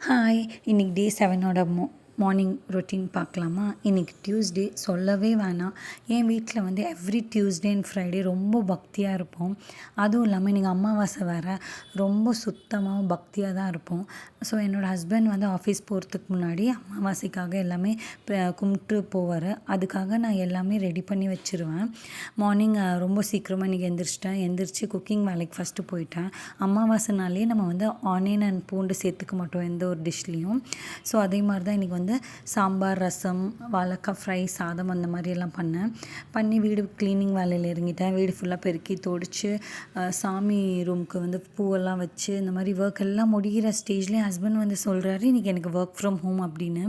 Hi, இன்னைக்கு டே 7ஓட morning routine பார்க்கலாமா? இன்றைக்கி டியூஸ்டே, சொல்லவே வேணாம். என் வீட்டில் வந்து எவ்ரி டியூஸ்டே அண்ட் ஃப்ரைடே ரொம்ப பக்தியாக இருப்போம். அதுவும் இல்லாமல் இன்றைக்கி அமாவாசை வேறு, ரொம்ப சுத்தமாக பக்தியாக தான் இருப்போம். ஸோ என்னோடய ஹஸ்பண்ட் வந்து ஆஃபீஸ் போகிறதுக்கு முன்னாடி அமாவாசைக்காக எல்லாமே கும்பிட்டு போவார். அதுக்காக நான் எல்லாமே ரெடி பண்ணி வச்சுருவேன். மார்னிங் ரொம்ப சீக்கிரமாக இன்றைக்கி எந்திரிச்சு குக்கிங் வேலைக்கு ஃபஸ்ட்டு போயிட்டேன். அமாவாசைனாலே நம்ம வந்து ஆனியன் அண்ட் பூண்டு சேர்த்துக்க மாட்டோம் எந்த ஒரு டிஷ்லேயும். ஸோ அதே மாதிரி தான் இன்றைக்கி வந்து சாம்பார், ரசம், வாழைக்காய் ஃப்ரை, சாதம் அந்த மாதிரியெல்லாம் பண்ணி வீடு க்ளீனிங் வேலையில் இறங்கிட்டேன். வீடு ஃபுல்லாக பெருக்கி துடைச்சி சாமி ரூமுக்கு வந்து பூவெல்லாம் வச்சு இந்த மாதிரி ஒர்க் எல்லாம் முடிகிற ஸ்டேஜ்லேயே ஹஸ்பண்ட் வந்து சொல்கிறாரு, இன்றைக்கி எனக்கு ஒர்க் ஃப்ரம் ஹோம் அப்படின்னு.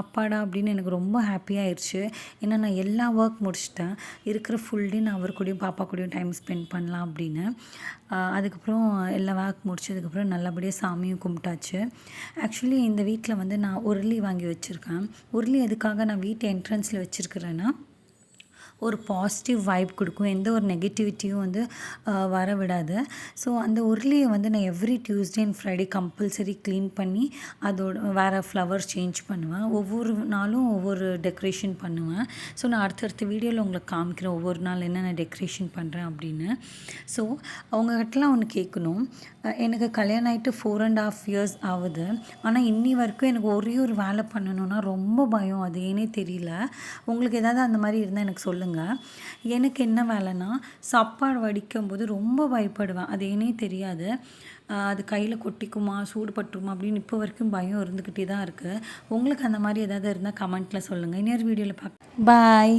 அப்பாடா அப்படின்னு எனக்கு ரொம்ப ஹாப்பியாகிடுச்சு. ஏன்னா நான் எல்லா ஒர்க் முடிச்சிட்டேன். இருக்கிற ஃபுல் டே நான் அவர் கூடயும் பாப்பா கூடயும் டைம் ஸ்பெண்ட் பண்ணலாம் அப்படின்னு. அதுக்கப்புறம் எல்லா ஒர்க் முடிச்சதுக்கப்புறம் நல்லபடியாக சாமியும் கும்பிட்டாச்சு. ஆக்சுவலி இந்த வீட்டில் வந்து நான் உருளி வாங்கி வச்சுருக்கேன். உருளி எதுக்காக நான் வீட்டு என்ட்ரன்ஸில் வச்சுருக்கிறேன்னா, ஒரு பாசிட்டிவ் வைப் கொடுக்கும். எந்த ஒரு நெகட்டிவிட்டியும் வந்து வர விடாது. ஸோ அந்த உருளியை வந்து நான் every Tuesday and Friday compulsory clean பண்ணி அதோட வேறு ஃப்ளவர்ஸ் சேஞ்ச் பண்ணுவேன். ஒவ்வொரு நாளும் ஒவ்வொரு டெக்கரேஷன் பண்ணுவேன். ஸோ நான் அடுத்தடுத்த வீடியோவில் உங்களுக்கு காமிக்கிறேன் ஒவ்வொரு நாள் என்னென்ன டெக்கரேஷன் பண்ணுறேன் அப்படின்னு. ஸோ அவங்ககிட்டலாம் ஒன்று கேட்கணும். எனக்கு கல்யாணம் ஆகிட்டு 4.5 இயர்ஸ் ஆகுது. ஆனால் இன்னி வரைக்கும் எனக்கு ஒரே ஒரு வேலை பண்ணணுன்னா ரொம்ப பயம். அது ஏனே தெரியல. உங்களுக்கு ஏதாவது அந்த மாதிரி இருந்தால் எனக்கு சொல்லுங்கள். எனக்கு என்ன வேலைன்னா, சாப்பாடு வடிக்கும்போது ரொம்ப பயப்படுவேன். அது ஏனே தெரியாது. அது கையில் கொட்டிக்குமா, சூடு பட்டுருமா அப்படின்னு இப்போ வரைக்கும் பயம் இருந்துக்கிட்டே தான் இருக்குது. உங்களுக்கு அந்த மாதிரி ஏதாவது இருந்தால் கமெண்ட்டில் சொல்லுங்கள். இன்னொரு வீடியோவில் பாய்.